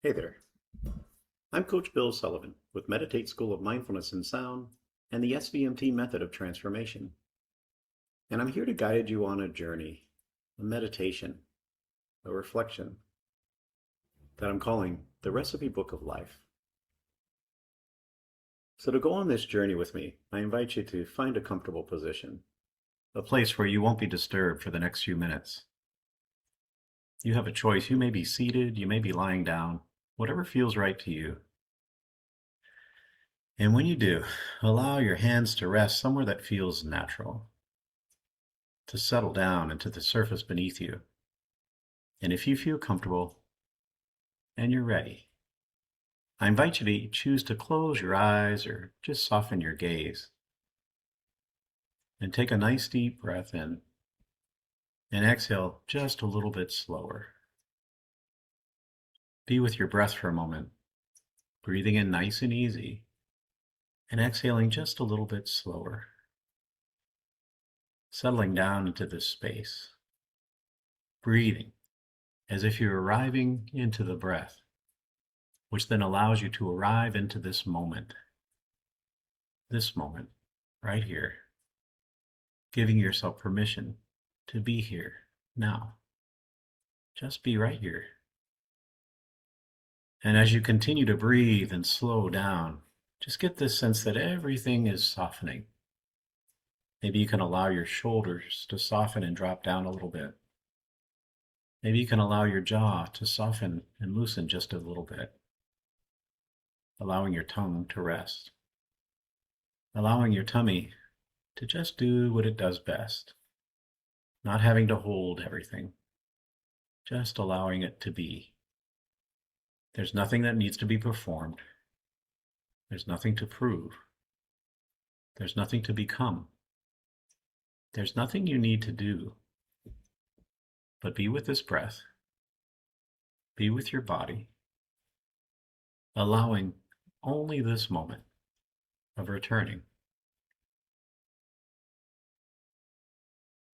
Hey there. I'm Coach Bill Sullivan with Meditate School of Mindfulness and Sound and the SVMT method of transformation. And I'm here to guide you on a journey, a meditation, a reflection that I'm calling the Recipe Book of Life. So to go on this journey with me, I invite you to find a comfortable position, a place where you won't be disturbed for the next few minutes. You have a choice. You may be seated, you may be lying down, whatever feels right to you. And when you do, allow your hands to rest somewhere that feels natural, to settle down into the surface beneath you. And if you feel comfortable and you're ready, I invite you to choose to close your eyes or just soften your gaze. And take a nice deep breath in and exhale just a little bit slower. Be with your breath for a moment, breathing in nice and easy and exhaling just a little bit slower. Settling down into this space, breathing as if you're arriving into the breath, which then allows you to arrive into this moment right here, giving yourself permission to be here now. Just be right here. And as you continue to breathe and slow down, just get this sense that everything is softening. Maybe you can allow your shoulders to soften and drop down a little bit. Maybe you can allow your jaw to soften and loosen just a little bit. Allowing your tongue to rest. Allowing your tummy to just do what it does best. Not having to hold everything. Just allowing it to be. There's nothing that needs to be performed. There's nothing to prove. There's nothing to become. There's nothing you need to do. But be with this breath. Be with your body. Allowing only this moment of returning.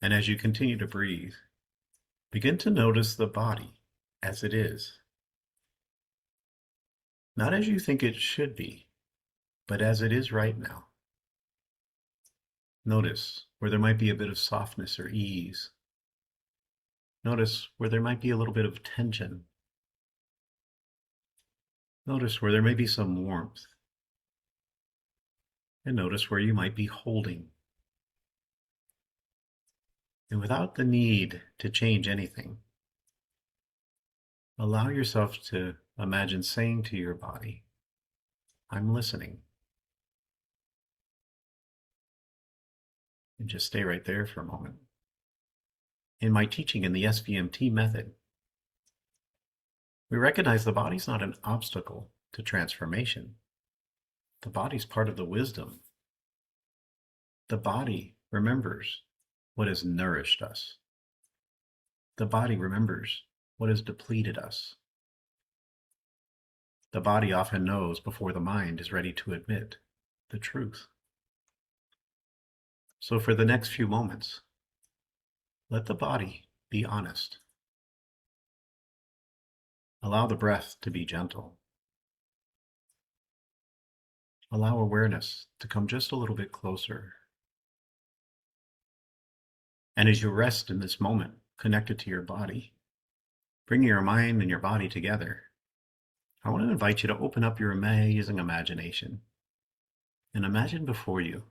And as you continue to breathe, begin to notice the body as it is. Not as you think it should be, but as it is right now. Notice where there might be a bit of softness or ease. Notice where there might be a little bit of tension. Notice where there may be some warmth. And notice where you might be holding. And without the need to change anything, allow yourself to imagine saying to your body, I'm listening. And just stay right there for a moment. In my teaching in the SVMT method, we recognize the body's not an obstacle to transformation. The body's part of the wisdom. The body remembers what has nourished us. The body remembers what has depleted us. The body often knows before the mind is ready to admit the truth. So for the next few moments, let the body be honest. Allow the breath to be gentle. Allow awareness to come just a little bit closer. And as you rest in this moment, connected to your body, bringing your mind and your body together, I want to invite you to open up your amazing imagination and imagine before you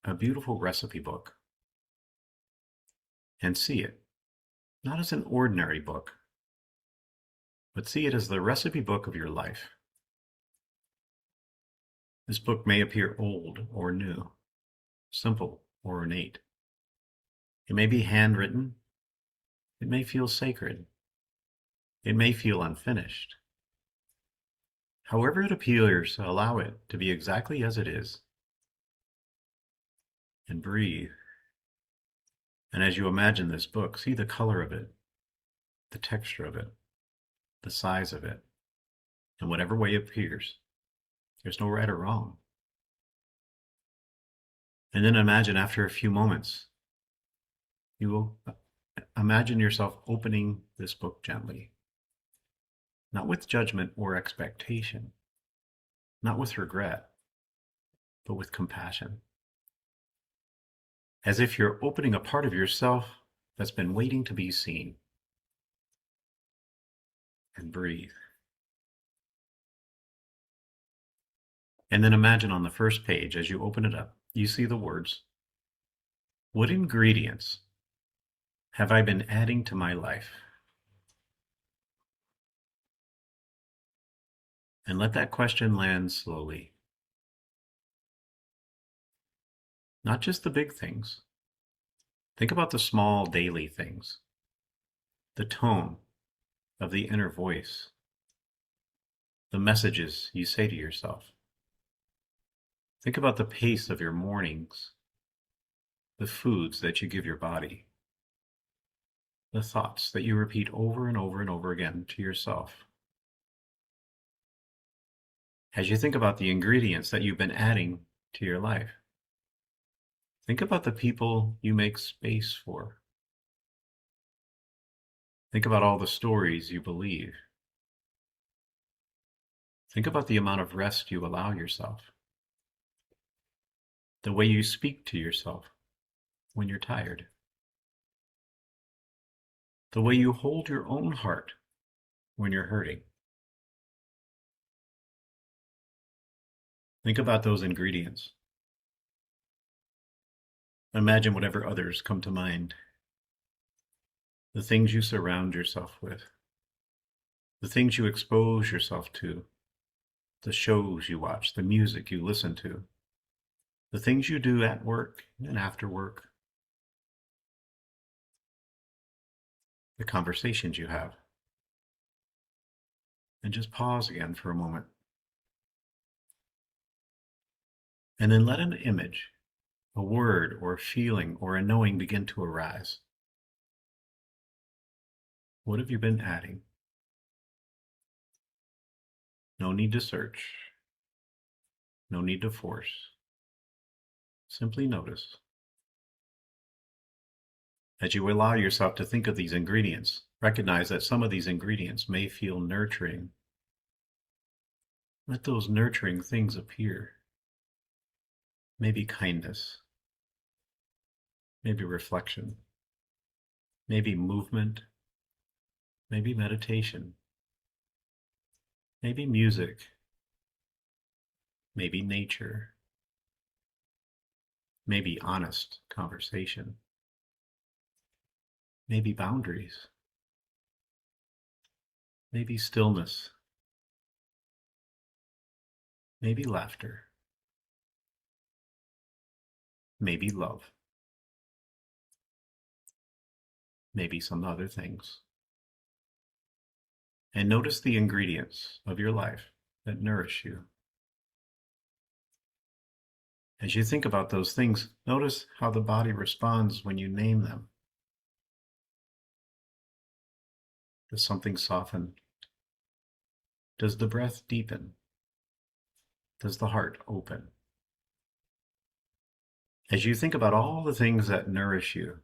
a beautiful recipe book, and see it not as an ordinary book, but see it as the recipe book of your life. This book may appear old or new, simple or ornate. It may be handwritten. It may feel sacred. It may feel unfinished. However it appears, allow it to be exactly as it is. And breathe. And as you imagine this book, see the color of it, the texture of it, the size of it, and whatever way it appears. There's no right or wrong. And then imagine after a few moments, you will imagine yourself opening this book gently. not with judgment or expectation, not with regret, but with compassion. As if you're opening a part of yourself that's been waiting to be seen. And breathe. And then imagine on the first page, as you open it up, you see the words, "What ingredients have I been adding to my life?" And let that question land slowly. Not just the big things. Think about the small daily things. The tone of the inner voice. The messages you say to yourself. Think about the pace of your mornings. The foods that you give your body. The thoughts that you repeat over and over and over again to yourself. As you think about the ingredients that you've been adding to your life, think about the people you make space for. Think about all the stories you believe. Think about the amount of rest you allow yourself. The way you speak to yourself when you're tired. The way you hold your own heart when you're hurting. Think about those ingredients. Imagine whatever others come to mind. The things you surround yourself with. The things you expose yourself to. The shows you watch, the music you listen to. The things you do at work and after work. The conversations you have. And just pause again for a moment. And then let an image, a word or a feeling or a knowing begin to arise. What have you been adding? No need to search. No need to force. Simply notice. As you allow yourself to think of these ingredients, recognize that some of these ingredients may feel nurturing. Let those nurturing things appear. Maybe kindness. Maybe reflection. Maybe movement. Maybe meditation. Maybe music. Maybe nature. Maybe honest conversation. Maybe boundaries. Maybe stillness. Maybe laughter. Maybe love. Maybe some other things. And notice the ingredients of your life that nourish you. As you think about those things, notice how the body responds when you name them. Does something soften? Does the breath deepen? Does the heart open? As you think about all the things that nourish you,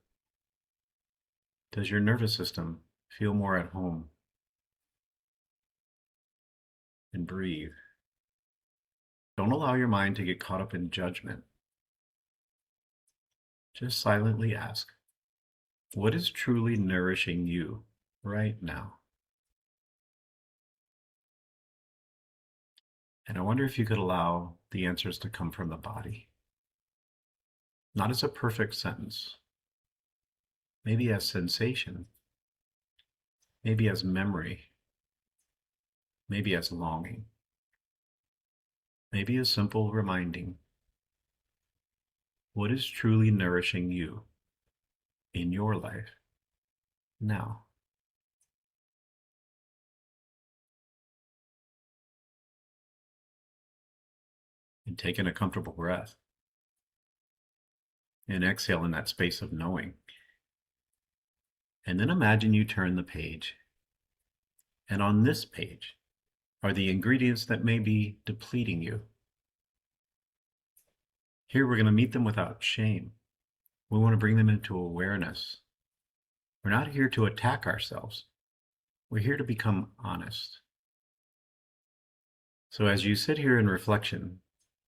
does your nervous system feel more at home? And breathe. Don't allow your mind to get caught up in judgment. Just silently ask, what is truly nourishing you right now? And I wonder if you could allow the answers to come from the body. Not as a perfect sentence. Maybe as sensation. Maybe as memory. Maybe as longing. Maybe a simple reminding. What is truly nourishing you in your life now? And take in a comfortable breath. And exhale in that space of knowing. And then imagine you turn the page. And on this page are the ingredients that may be depleting you. Here we're going to meet them without shame. We want to bring them into awareness. We're not here to attack ourselves. We're here to become honest. So as you sit here in reflection,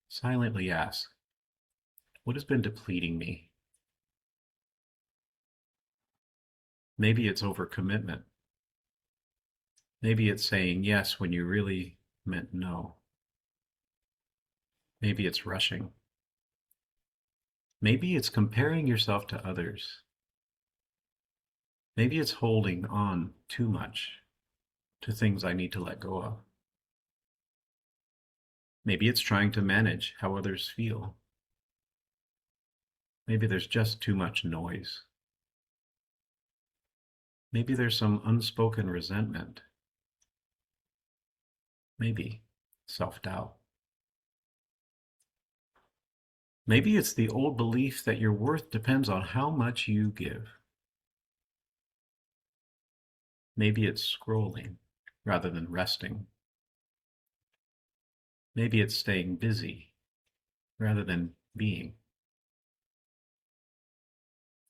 silently ask, what has been depleting me? Maybe it's overcommitment. Maybe it's saying yes when you really meant no. Maybe it's rushing. Maybe it's comparing yourself to others. Maybe it's holding on too much to things I need to let go of. Maybe it's trying to manage how others feel. Maybe there's just too much noise. Maybe there's some unspoken resentment. Maybe self-doubt. Maybe it's the old belief that your worth depends on how much you give. Maybe it's scrolling rather than resting. Maybe it's staying busy rather than being.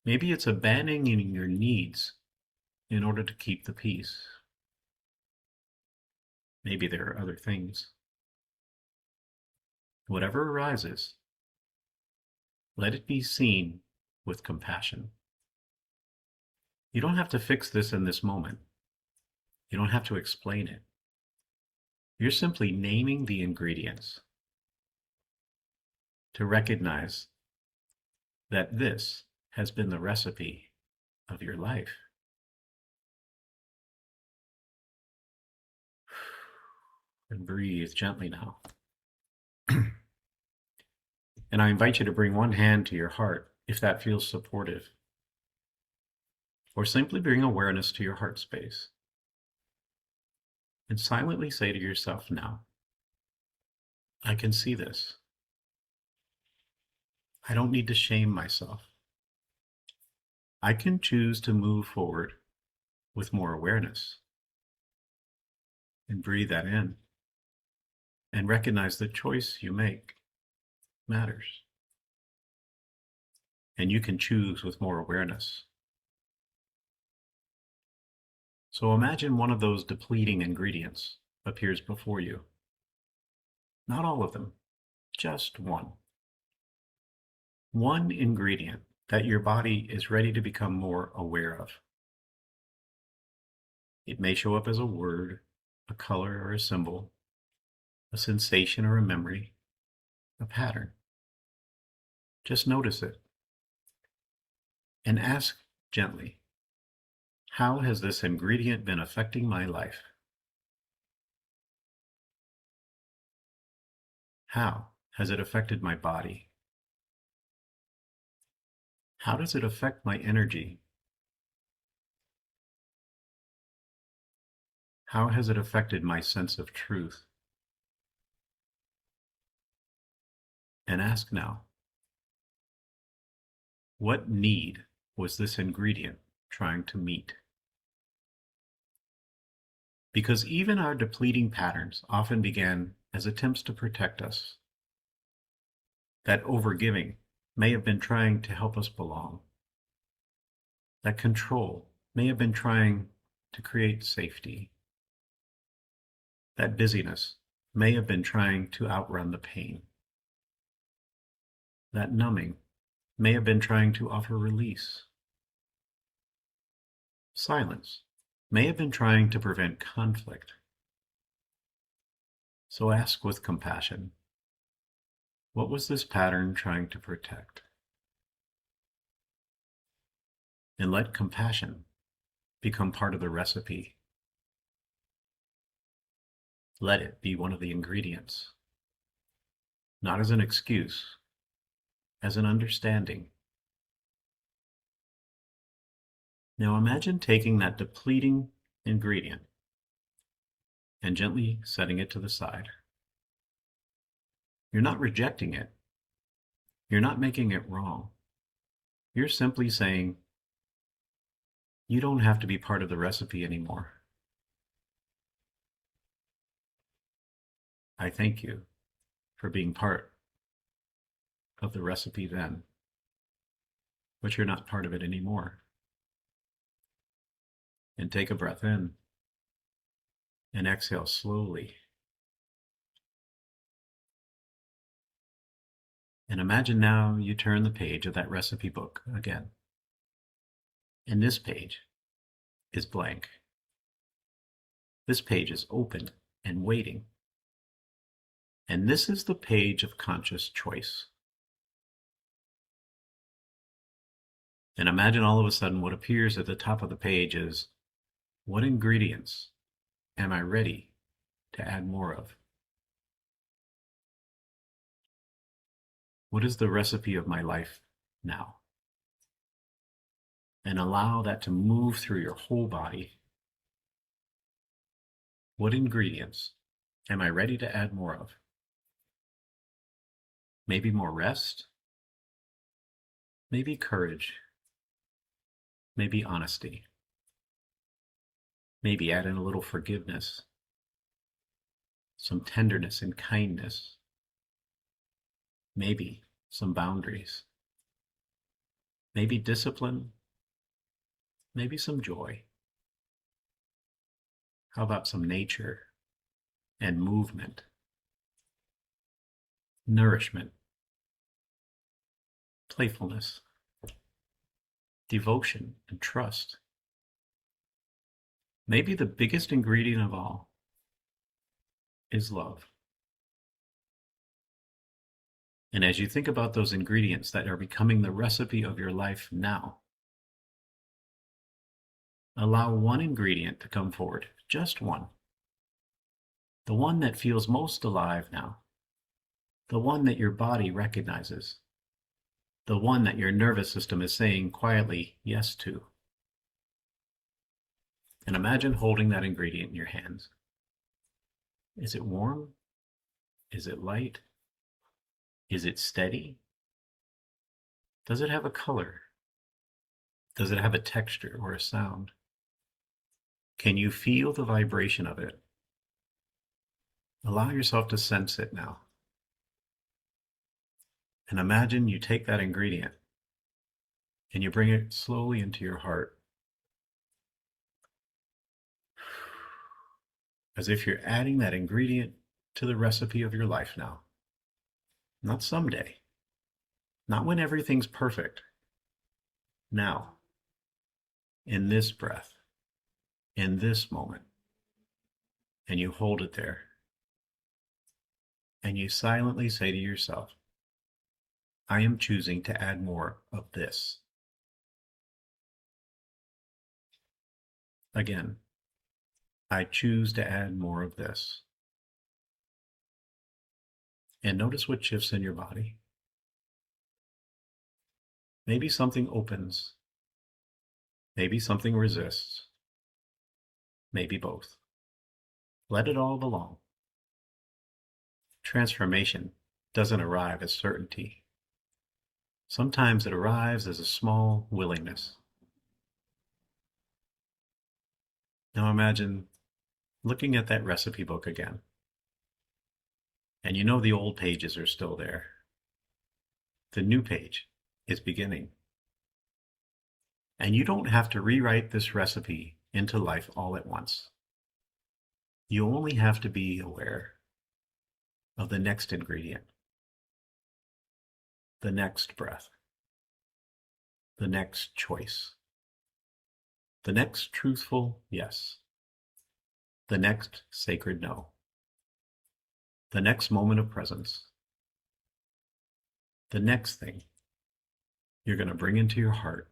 Maybe it's abandoning your needs in order to keep the peace. Maybe there are other things. Whatever arises, let it be seen with compassion. You don't have to fix this in this moment. You don't have to explain it. You're simply naming the ingredients to recognize that this has been the recipe of your life. And breathe gently now. And I invite you to bring one hand to your heart if that feels supportive. Or simply bring awareness to your heart space. And silently say to yourself now, I can see this. I don't need to shame myself. I can choose to move forward with more awareness. And breathe that in. And recognize the choice you make matters. And you can choose with more awareness. So imagine one of those depleting ingredients appears before you. Not all of them, just one. One ingredient that your body is ready to become more aware of. It may show up as a word, a color or a symbol, a sensation or a memory, a pattern. Just notice it and ask gently, how has this ingredient been affecting my life? How has it affected my body? How does it affect my energy? How has it affected my sense of truth? And ask now, what need was this ingredient trying to meet? Because even our depleting patterns often began as attempts to protect us. That overgiving may have been trying to help us belong. That control may have been trying to create safety. That busyness may have been trying to outrun the pain. That numbing may have been trying to offer release. Silence may have been trying to prevent conflict. So ask with compassion, what was this pattern trying to protect? And let compassion become part of the recipe. Let it be one of the ingredients, not as an excuse, as an understanding. Now imagine taking that depleting ingredient and gently setting it to the side. You're not rejecting it. You're not making it wrong. You're simply saying, you don't have to be part of the recipe anymore. I thank you for being part of the recipe then, but you're not part of it anymore. And take a breath in and exhale slowly And imagine now you turn the page of that recipe book again. And this page is blank. This page is open and waiting. And this is the page of conscious choice. And imagine all of a sudden what appears at the top of the page is, what ingredients am I ready to add more of? What is the recipe of my life now? And allow that to move through your whole body. What ingredients am I ready to add more of? Maybe more rest, maybe courage, maybe honesty, maybe add in a little forgiveness, some tenderness and kindness, maybe some boundaries, maybe discipline, maybe some joy. How about some nature and movement? Nourishment, playfulness, devotion, and trust. Maybe the biggest ingredient of all is love. And as you think about those ingredients that are becoming the recipe of your life now, allow one ingredient to come forward, just one. The one that feels most alive now. The one that your body recognizes. The one that your nervous system is saying quietly yes to. And imagine holding that ingredient in your hands. Is it warm? Is it light? Is it steady? Does it have a color? Does it have a texture or a sound? Can you feel the vibration of it? Allow yourself to sense it now. And imagine you take that ingredient and you bring it slowly into your heart. As if you're adding that ingredient to the recipe of your life now. Not someday. Not when everything's perfect. Now. In this breath. In this moment. And you hold it there. And you silently say to yourself, I am choosing to add more of this. Again, I choose to add more of this. And notice what shifts in your body. Maybe something opens. Maybe something resists. Maybe both. Let it all belong. Transformation doesn't arrive as certainty. Sometimes it arrives as a small willingness. Now imagine looking at that recipe book again. And you know the old pages are still there. The new page is beginning. And you don't have to rewrite this recipe into life all at once. You only have to be aware of the next ingredient, the next breath, the next choice, the next truthful yes, the next sacred no, the next moment of presence, the next thing you're going to bring into your heart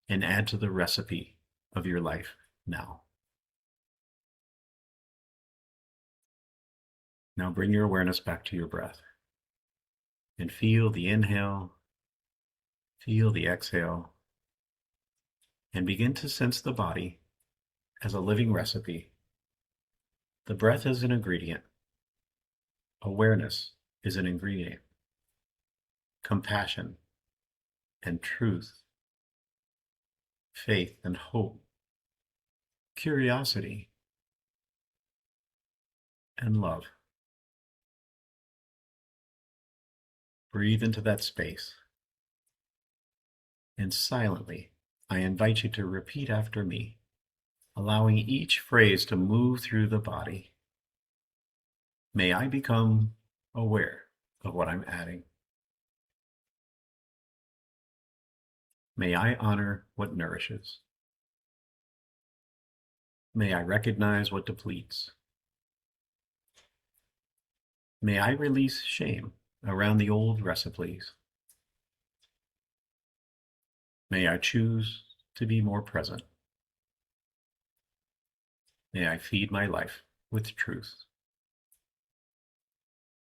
and add to the recipe of your life now. Now bring your awareness back to your breath and feel the inhale, feel the exhale, and begin to sense the body as a living recipe. The breath is an ingredient. Awareness is an ingredient. Compassion and truth, faith and hope, curiosity and love. Breathe into that space. And silently, I invite you to repeat after me, allowing each phrase to move through the body. May I become aware of what I'm adding. May I honor what nourishes. May I recognize what depletes. May I release shame around the old recipes. May I choose to be more present. May I feed my life with truth.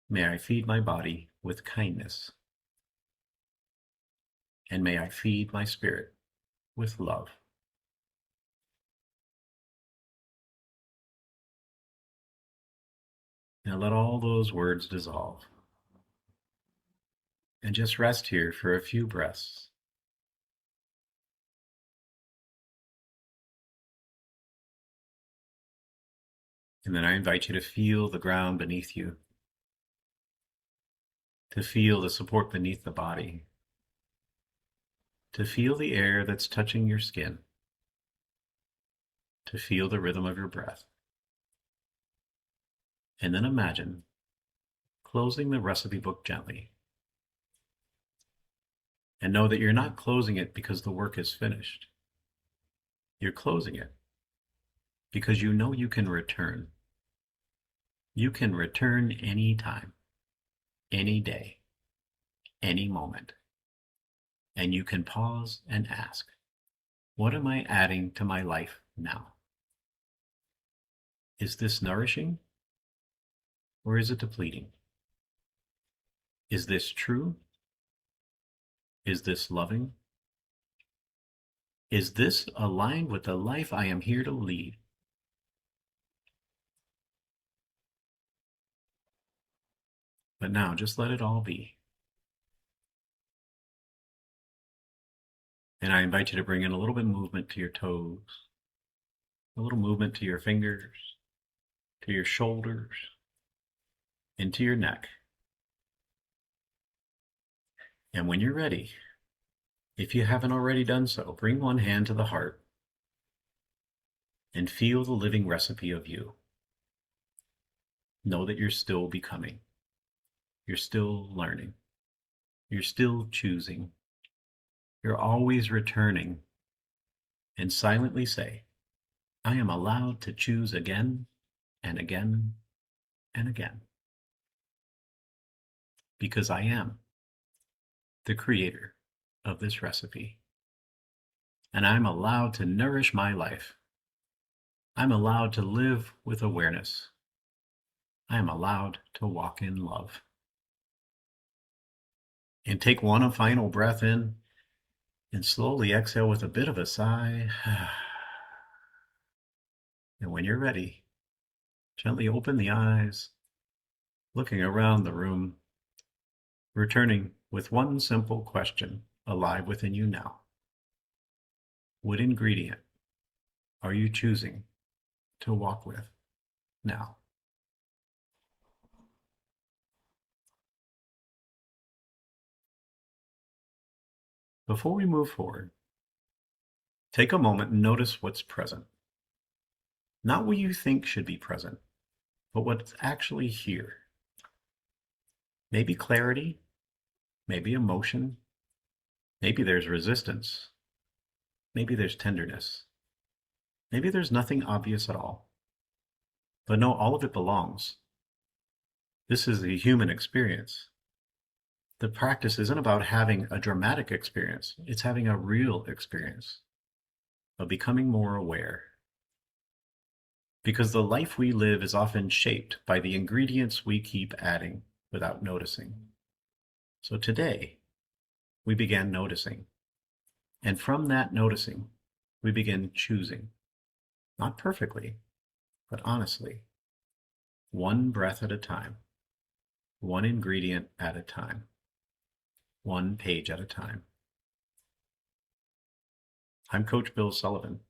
May I feed my body with kindness. And may I feed my spirit with love. Now let all those words dissolve. And just rest here for a few breaths. And then I invite you to feel the ground beneath you, to feel the support beneath the body, to feel the air that's touching your skin, to feel the rhythm of your breath. And then imagine closing the recipe book gently. And know that you're not closing it because the work is finished. You're closing it because you know you can return. You can return any time, any day, any moment. And you can pause and ask, what am I adding to my life now? Is this nourishing or is it depleting? Is this true? Is this loving? Is this aligned with the life I am here to lead? But now just let it all be. And I invite you to bring in a little bit of movement to your toes, a little movement to your fingers, to your shoulders, into your neck. And when you're ready, if you haven't already done so, bring one hand to the heart and feel the living recipe of you. Know that you're still becoming. You're still learning. You're still choosing. You're always returning. And silently say, I am allowed to choose again and again and again. Because I am the creator of this recipe. And I'm allowed to nourish my life. I'm allowed to live with awareness. I am allowed to walk in love. And take one final breath in and slowly exhale with a bit of a sigh. And when you're ready, gently open the eyes, looking around the room, returning with one simple question alive within you now. What ingredient are you choosing to walk with now? Before we move forward, take a moment and notice what's present. Not what you think should be present, but what's actually here. Maybe clarity, maybe emotion, maybe there's resistance, maybe there's tenderness, maybe there's nothing obvious at all. But no, all of it belongs. This is the human experience. The practice isn't about having a dramatic experience, it's having a real experience of becoming more aware. Because the life we live is often shaped by the ingredients we keep adding without noticing. So today, we began noticing. And from that noticing, we begin choosing. Not perfectly, but honestly. One breath at a time. One ingredient at a time. One page at a time. I'm Coach Bill Sullivan.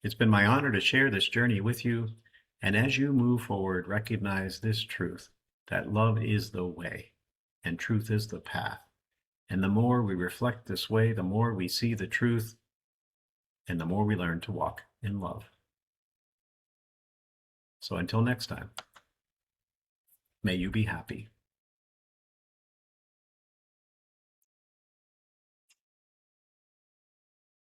It's been my honor to share this journey with you, and as you move forward, recognize this truth, that love is the way, and truth is the path. And the more we reflect this way, the more we see the truth, and the more we learn to walk in love. So until next time, may you be happy.